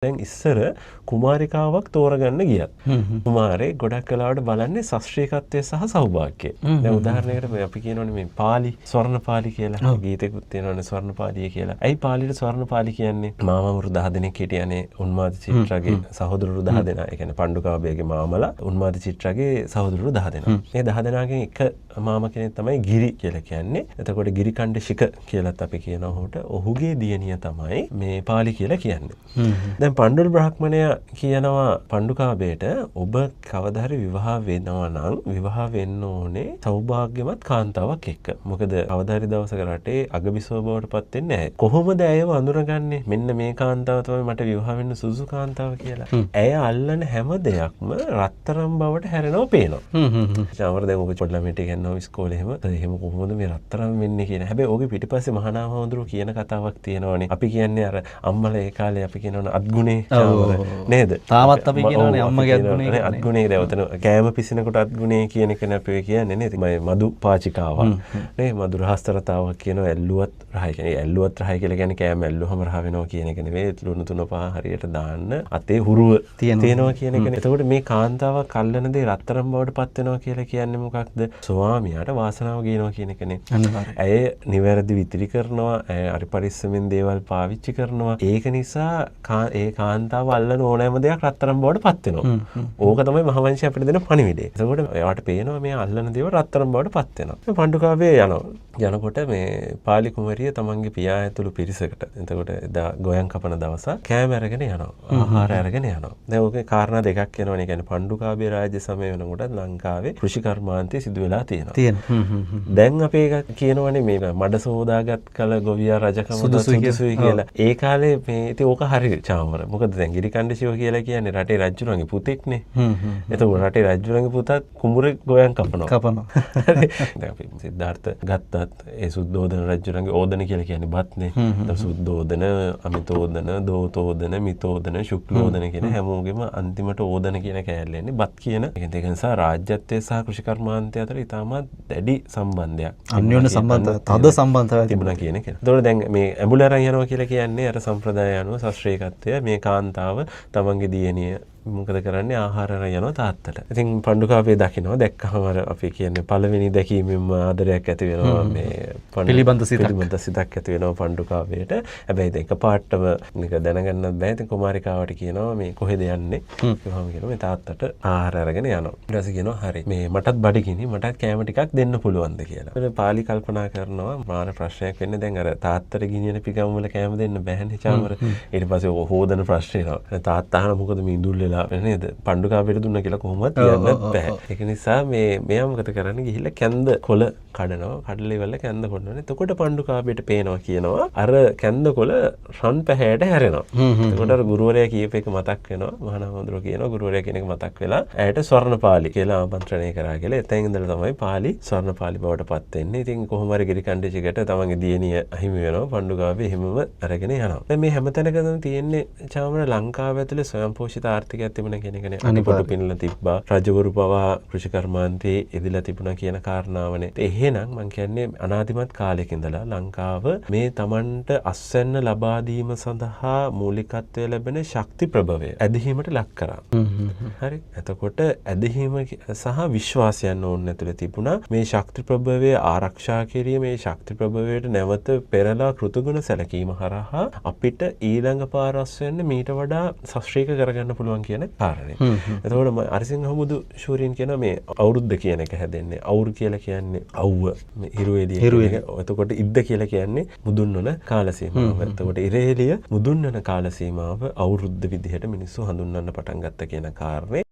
දැන් ඉස්සර කුමාරිකාවක් තෝරගන්න ගියත් කුමාරේ ගොඩක් කලාවට බලන්නේ ශාස්ත්‍රීයත්වය සහ සෞභාග්‍යය. දැන් උදාහරණයකට මේ අපි කියනෝනේ මේ පාලි ස්වර්ණපාලි කියලා ගීතෙකුත් තියෙනවානේ ස්වර්ණපාලිය කියලා. ඇයි පාලියට ස්වර්ණපාලි කියන්නේ? මාමවරු 10 දෙනෙක් හිටියනේ උන්මාද චිත්‍රාගේ සහෝදරරු 10 දෙනා. ඒ කියන්නේ පණ්ඩුකාභයගේ මාමලා උන්මාද චිත්‍රාගේ සහෝදරරු 10 දෙනා. මේ 10 දෙනාගෙන් එක මාම කෙනෙක් තමයි ගිරි කියලා කියන්නේ. එතකොට ගිරිකණ්ඩ ශික කියලාත් අපි කියනවා උහුට. ඔහුගේ දියණිය තමයි මේ පාලි කියලා කියන්නේ. දැන් පණ්ඩුල් බ්‍රාහ්මණයා කියනවා පණ්ඩුකාභයට ඔබ කවදා හරි විවාහ වෙනවා නම් විවාහ වෙන්න ඕනේ සෞභාග්‍යමත් කාන්තාවක් එක්ක. මොකද කවදා හරි දවසක රටේ අගබිසව බවට පත් වෙන්නේ නැහැ. කොහොමද ඇයව අඳුරගන්නේ? මෙන්න මේ කාන්තාව තමයි මට විවාහ වෙන්න සුදුසු කාන්තාව කියලා. ඇය අල්ලන හැම දෙයක්ම රත්තරන් බවට හැරෙනවා පේනවා. චාමර දැන් ඔබ පොඩ්ඩක් මෙටි ගන්නවා ඉස්කෝලේ එහෙම කොහොමද මේ රත්තරන් වෙන්නේ කියන. හැබැයි ඔගේ පිටිපස්සේ මහානාම වඳුරු කියන කතාවක් තියෙනවානේ. අපි කියන්නේ අර අම්මලා ඒ කාලේ අපි කියනවනේ අත්ගුණේ නේද? තාමත් අපි කියනවනේ අම්මගේ අත්ගුණේ කියන්නේ. අත්ගුණේ දැන් උතන කෑම පිසිනකොට අත්ගුණේ කියන එක නේ කියන්නේ නේද? මදු පාචිකාවක් නේ මදු රහස්තරතාවක් කියනවා ඇල්ලුවත් රහයි කියන්නේ. ඇල්ලුවත් රහයි කියලා කියන්නේ කෑම ඇල්ලුවම රහ වෙනවා කියන එක නෙවෙයි. ලුණු තුන පහ හරියට දාන්න අතේ හුරුව තියෙනවා කියන එකනේ. එතකොට මේ කාන්තාවක් අල්ලන දේ රත්තරන් බවට පත් වෙනවා කියලා කියන්නේ මොකක්ද? ස්වාමියාට වාසනාව ගේනවා කියන එකනේ. ඇය නිවැරදි විතිරි කරනවා. ඇය හරි පරිස්සමෙන් දේවල් පාවිච්චි කරනවා. ඒක නිසා ඒ කාන්තාව අල්ලන ඕනෑම දෙයක් රත්තරන් බවට පත් වෙනවා. ඕක තමයි මහවංශය අපිට දෙන පණිවිඩය. එතකොට එයාට පේනවා මේ අල්ලන දේවල් රත්තරන් බවට පත් වෙනවා. මේ පණ්ඩුකාභය යනකොට මේ පාලි කුමරිය තමන්ගේ පියා ඇතුළු පිරිසකට එතකොට එදා ගොයන් කපන දවසක් කෑම අරගෙන යනවා. ආහාර අරගෙන යනවා. දැන් ඕකේ කාරණා දෙකක් වෙනවනේ. කියන්නේ පණ්ඩුකාභය රාජ්‍ය සමය වෙනකොට ලංකාවේ කෘෂි කර්මාන්තය සිදු වෙලා තියෙනවා. දැන් අපි ඒක කියනවනේ මේ මඩ සෝදාගත් කල ගොවියා රජකම සුදුසුයි කියලා. ඒ කාලේ මේ ඉතින් ඕක හරි චාමර. මොකද දැන් ගිරිකණ්ඩ ශිව කියලා කියන්නේ රටේ රජුණන්ගේ පුතෙක්නේ. එතකොට රටේ රජුණන්ගේ පුතත් කුඹුරේ ගෝයන් කපනවා. දැන් අපි සිද්ධාර්ථ ගත්තත් ඒ සුද්ධෝදන රජුණන්ගේ ඕදන කියලා කියන්නේ බත්නේ. දැන් සුද්ධෝදන, අමිතෝදන, දෝතෝදන, මිතෝදන, ශුක්ලෝදන කියන හැමෝගෙම අන්තිමට ඕදන කියන කෑල්ලෙන්නේ බත් කියන. ඒක නිසා රාජ්‍යත්වයේ සහ කෘෂි කර්මාන්තය අතර ඉතාමත් දැඩි සම්බන්ධයක්. අන්‍යෝන්‍ය සම්බන්ධ තද සම්බන්ධතාවයක් තිබුණා කියන එක. එතකොට දැන් මේ ඇඹුල අරන් යනවා කියලා කියන්නේ අර සම්ප්‍රදාය අනුව ශාස්ත්‍රීයත්වය මේ කාන්තාව තමන්ගේ දියණිය මොකද කරන්නේ ආහාර අරන් යනවා තාත්තට. ඉතින් පණ්ඩුකාභය දකිනවා. දැක්කම අර අපි කියන්නේ පළවෙනි දැකීමෙන්ම ආදරයක් ඇති වෙනවා මේ පිළිබඳ සිතක් ඇති වෙනවා පණ්ඩුකාභයට. හැබැයි ඒක පාටම නික දැනගන්නත් බෑ. ඉතින් කුමාරිකාවට කියනවා මේ කොහෙද යන්නේ? කිව්වම කියනවා මේ තාත්තට ආහාර අරගෙන යනවා. ඊට පස්සේ කියනවා හරි මේ මටත් බඩගිනි මටත් කෑම ටිකක් දෙන්න පුළුවන්ද කියලා. ඊට පාලි කල්පනා කරනවා මාන ප්‍රශ්නයක් වෙන්නේ දැන් අර තාත්තට ගිනියන පිගම් වල කෑම දෙන්න බෑනේ චාමර. ඊට පස්සේ හොදන ප්‍රශ්නේ එනවා. තාත්තා අහන මොකද මේ ඉඳුල් නේද පණ්ඩුකාභයට දුන්න කියලා කොහොමවත් කියන්නත් බෑ. ඒක නිසා මෙයා මොකද කරන්නේ ගිහිල්ලා කැන්ද කොළ කඩනවා. කඩලා ඉවරලා කැන්ද කොටනවා. එතකොට පණ්ඩුකාභයට පේනවා කියනවා අර කැන්ද කොළ රන් පැහැයට හැරෙනවා. එතකොට අර ගුරුවරයා කියප එක මතක් වෙනවා. මහානාමඳුර කියනවා ගුරුවරයා කියන එක මතක් වෙලා ඇයට ස්වර්ණපාලි කියලා ආමන්ත්‍රණය කරා කියලා. එතෙන් ඉඳලා තමයි පාලි ස්වර්ණපාලි බවට පත් වෙන්නේ. ඉතින් කොහොම හරි ගිරිකණ්ඩිචිකට තමන්ගේ දියණිය අහිමි වෙනවා. පණ්ඩුකාභය හිමම අරගෙන යනවා. දැන් මේ හැමතැනකම තියෙන්නේ චාමර ලංකාව ඇතුලේ ස්වයංපෝෂිත ආර්ථිකයක් තිබුණ කියන එකනේ. අනිපොඩු පිනලා තිබ්බා. රජවරු පවා කෘෂි කර්මාන්තයේ එදිලා තිබුණා කියන කාරණාවනේ. එහෙනම් මම කියන්නේ අනාදිමත් කාලයක ඉඳලා ලංකාව මේ Tamanට අස්වැන්න ලබා දීම සඳහා මූලිකත්වය ලැබෙන ශක්ති ප්‍රභවය ඇදහිීමට ලක් කරා. හරි. එතකොට ඇදහිීම සහ විශ්වාසයන් ඕන ඇතුලේ තිබුණා. මේ ශක්ති ප්‍රභවය ආරක්ෂා කිරීම මේ ශක්ති ප්‍රභවයට නැවත පෙරලා කෘතගුණ සැලකීම හරහා අපිට ඊළඟ පාර අස්වැන්න මීට වඩා ශාස්ත්‍රීය කරගන්න පුළුවන් කියන කාරණේ. එතකොට අරිසිංහ හමුදු ශූරීන් කියන මේ අවුරුද්ද කියන එක හැදෙන්නේ. අවුරු කියලා කියන්නේ අවුව. මේ හිරුවේලිය. එතකොට ඉද්ද කියලා කියන්නේ මුදුන් වන කාල සීමාව. එතකොට ඉරේලිය මුදුන් වන කාල සීමාව අවුරුද්ද විදිහට මිනිස්සු හඳුන්වන්න පටන් ගත්ත කියන කාරණේ